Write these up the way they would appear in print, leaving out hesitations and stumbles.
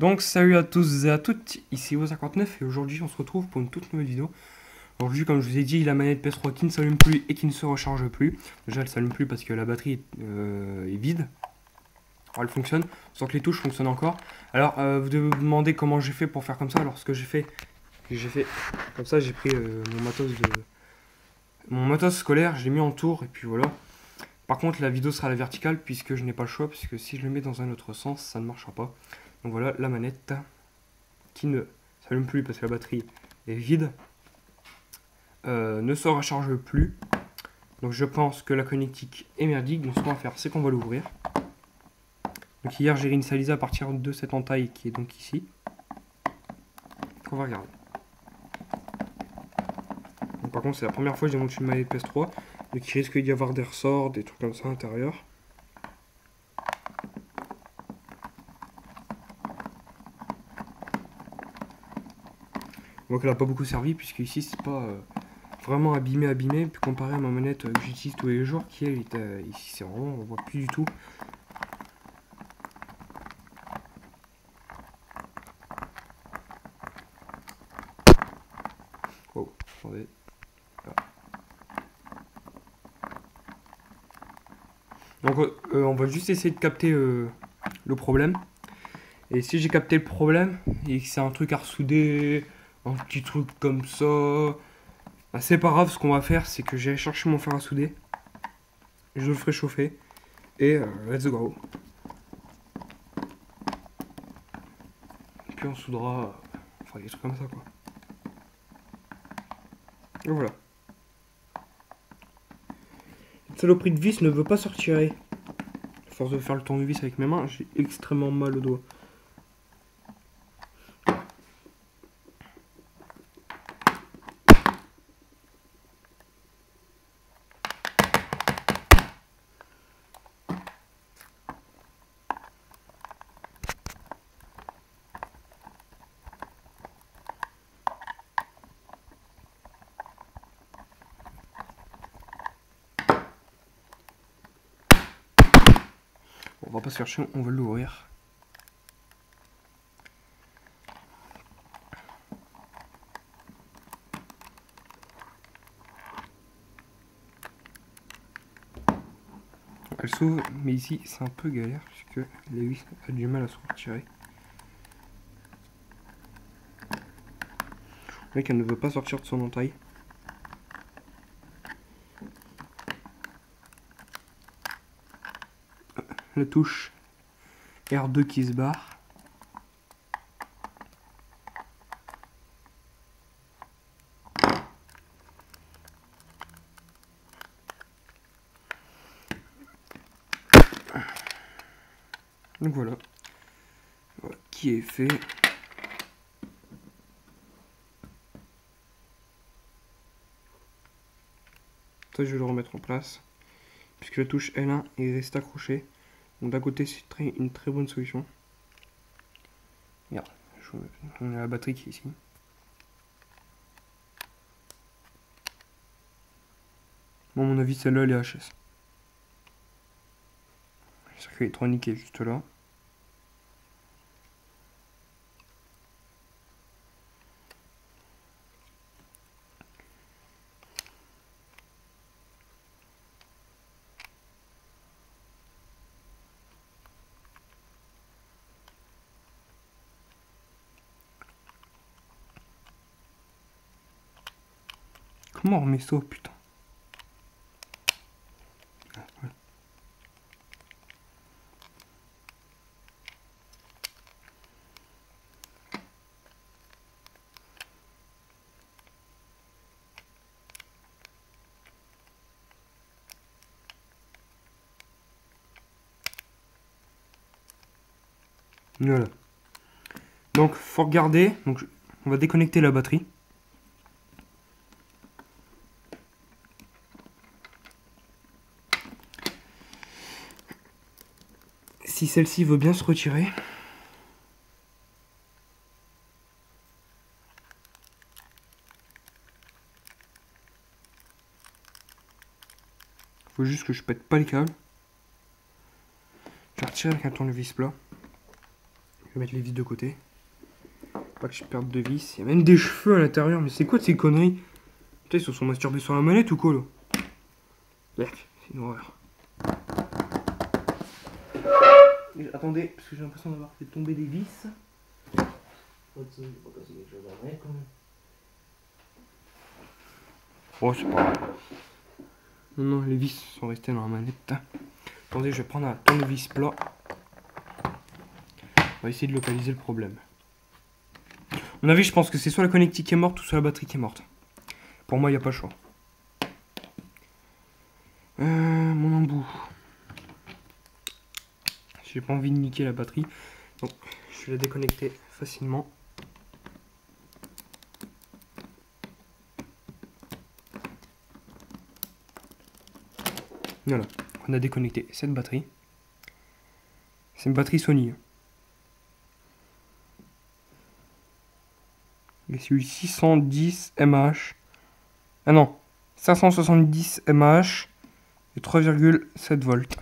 Donc salut à tous et à toutes, ici Wo59 et aujourd'hui on se retrouve pour une toute nouvelle vidéo. Aujourd'hui comme je vous ai dit, la manette PS3 qui ne s'allume plus et qui ne se recharge plus. Déjà elle s'allume plus parce que la batterie est vide. Alors, elle fonctionne, sans que les touches fonctionnent encore. Alors vous devez vous demander comment j'ai fait pour faire comme ça. Alors ce que j'ai fait comme ça, j'ai pris mon matos scolaire, je l'ai mis en tour et puis voilà. Par contre la vidéo sera à la verticale puisque je n'ai pas le choix, puisque si je le mets dans un autre sens ça ne marchera pas. Donc voilà la manette qui ne s'allume plus parce que la batterie est vide, ne se recharge plus. Donc je pense que la connectique est merdique. Donc ce qu'on va faire, c'est qu'on va l'ouvrir. Donc hier j'ai réinitialisé à partir de cette entaille qui est donc ici. On va regarder. Donc, par contre c'est la première fois que j'ai monté une manette PS3. Donc il risque d'y avoir des ressorts, des trucs comme ça à l'intérieur. Donc elle n'a pas beaucoup servi puisque ici c'est pas vraiment abîmé, puis comparé à ma manette que j'utilise tous les jours qui est ici c'est vraiment, on voit plus du tout. Oh, attendez. Donc on va juste essayer de capter le problème. Et si j'ai capté le problème et que c'est un truc à ressouder, un petit truc comme ça, bah c'est pas grave. Ce qu'on va faire, c'est que j'ai cherché mon fer à souder, je le ferai chauffer et let's go. Et puis on soudera, enfin des trucs comme ça quoi. Et voilà. Cette saloperie de vis ne veut pas sortir. À force de faire le tournevis avec mes mains, j'ai extrêmement mal au doigt. On va pas se faire chier, on va l'ouvrir. Elle s'ouvre, mais ici c'est un peu galère puisque les vis ont du mal à se retirer. Le mec, elle ne veut pas sortir de son entaille. La touche R2 qui se barre. Donc voilà, qui est fait. Ça je vais le remettre en place, puisque la touche L1 est restée accrochée. Donc d'un côté c'est une très bonne solution. Regarde, on a la batterie qui est ici. Bon, à mon avis celle-là elle est HS. Le circuit électronique est juste là. Comment on remet ça, putain? Ouais. Voilà. Donc faut regarder. Donc on va déconnecter la batterie. Si celle-ci veut bien se retirer. Faut juste que je pète pas les câbles. Je vais retirer avec un tournevis plat. Je vais mettre les vis de côté. Pas que je perde de vis. Il y a même des cheveux à l'intérieur. Mais c'est quoi de ces conneries? Putain, ils se sont masturbés sur la manette ou quoi là? Mec, c'est une horreur. Attendez, parce que j'ai l'impression d'avoir fait tomber des vis. Oh, c'est pas grave. Non, non, les vis sont restées dans la manette. Attendez, je vais prendre un tournevis plat. On va essayer de localiser le problème. À mon avis, je pense que c'est soit la connectique qui est morte ou soit la batterie qui est morte. Pour moi, il n'y a pas le choix. Mon embout. J'ai pas envie de niquer la batterie. Donc, je vais la déconnecter facilement. Voilà, on a déconnecté cette batterie. C'est une batterie Sony. Et c'est 610 mAh. Ah non, 570 mAh et 3,7 volts.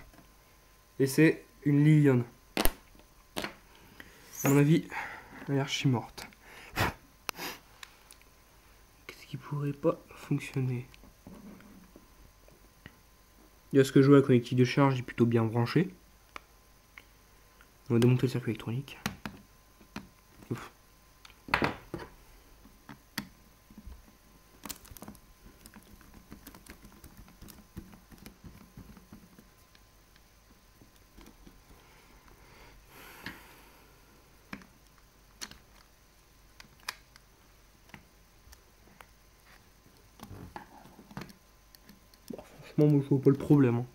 Et c'est une Lilium. À mon avis, elle est archi morte. Qu'est-ce qui pourrait pas fonctionner? Il y a ce que je vois, la connectique de charge est plutôt bien branchée. On va démonter le circuit électronique. Ouf. Franchement, moi je vois pas le problème. Hein.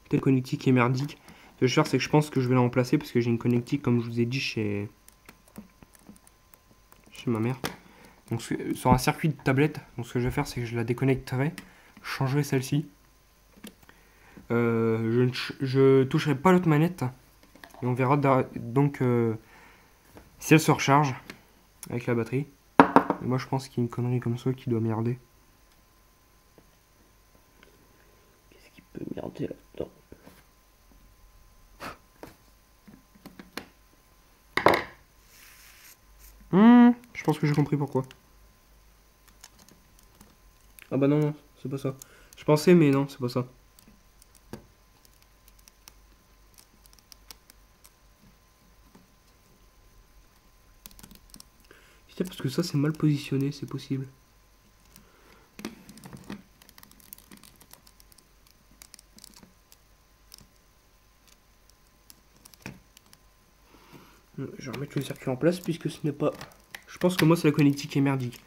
Telle connectique est merdique. Ce que je vais faire, c'est que je pense que je vais la remplacer parce que j'ai une connectique, comme je vous ai dit, chez ma mère. Donc sur un circuit de tablette, donc ce que je vais faire, c'est que je la déconnecterai, je changerai celle-ci. Je toucherai pas l'autre manette et on verra donc si elle se recharge avec la batterie. Et moi je pense qu'il y a une connerie comme ça qui doit merder. Qu'est-ce qui peut merder là-dedans? Je pense que j'ai compris pourquoi. Ah bah non, non, c'est pas ça. Je pensais mais non, c'est pas ça. Parce que ça c'est mal positionné, c'est possible. Je vais remettre le circuit en place puisque ce n'est pas... Je pense que moi c'est la connectique qui est merdique.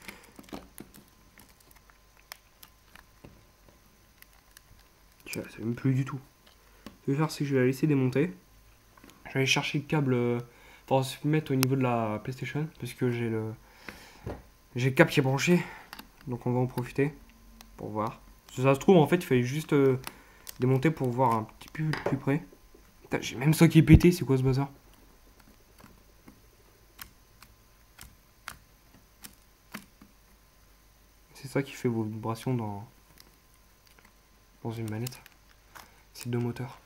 Tu vois, ça ne plus du tout. Ce que je vais faire, c'est que je vais la laisser démonter. Je vais aller chercher le câble pour se mettre au niveau de la PlayStation parce que j'ai le câble qui est branché. Donc on va en profiter pour voir. Si ça se trouve, en fait, il fallait juste démonter pour voir un petit peu plus près. J'ai même ça qui est pété, c'est quoi ce bazar? C'est ça qui fait vos vibrations dans une manette. C'est deux moteurs.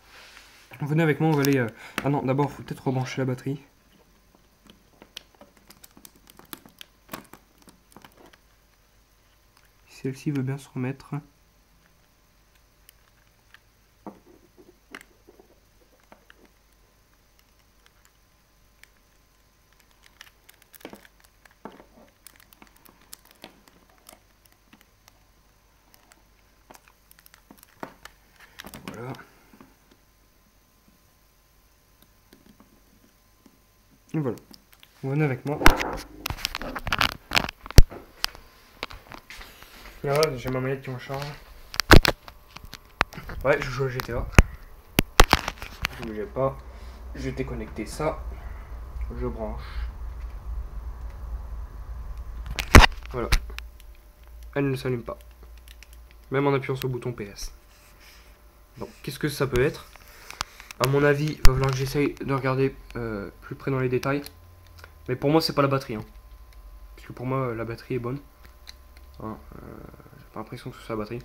Venez avec moi, on va aller... Ah non, d'abord, il faut peut-être rebrancher la batterie. Si celle-ci veut bien se remettre. Voilà. Et voilà. Venez avec moi. Et voilà, j'ai ma manette qui me charge. Ouais, je joue à GTA. Je ne bougeais pas. Je vais déconnecter ça. Je branche. Voilà. Elle ne s'allume pas. Même en appuyant sur le bouton PS. Donc, qu'est-ce que ça peut être? À mon avis, il va falloir que j'essaye de regarder plus près dans les détails. Mais pour moi, c'est pas la batterie. Hein. Parce que pour moi, la batterie est bonne. Hein, j'ai pas l'impression que ce soit la batterie.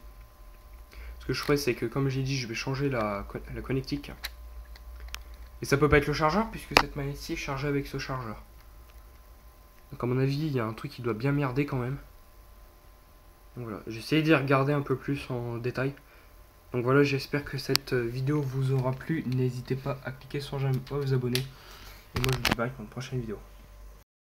Ce que je ferai, c'est que comme j'ai dit, je vais changer la connectique. Et ça peut pas être le chargeur puisque cette manette-ci est chargée avec ce chargeur. Donc à mon avis, il y a un truc qui doit bien merder quand même. Donc voilà, j'ai essayé d'y regarder un peu plus en détail. Donc voilà, j'espère que cette vidéo vous aura plu. N'hésitez pas à cliquer sur j'aime, à vous abonner. Et moi je vous dis bye pour une prochaine vidéo.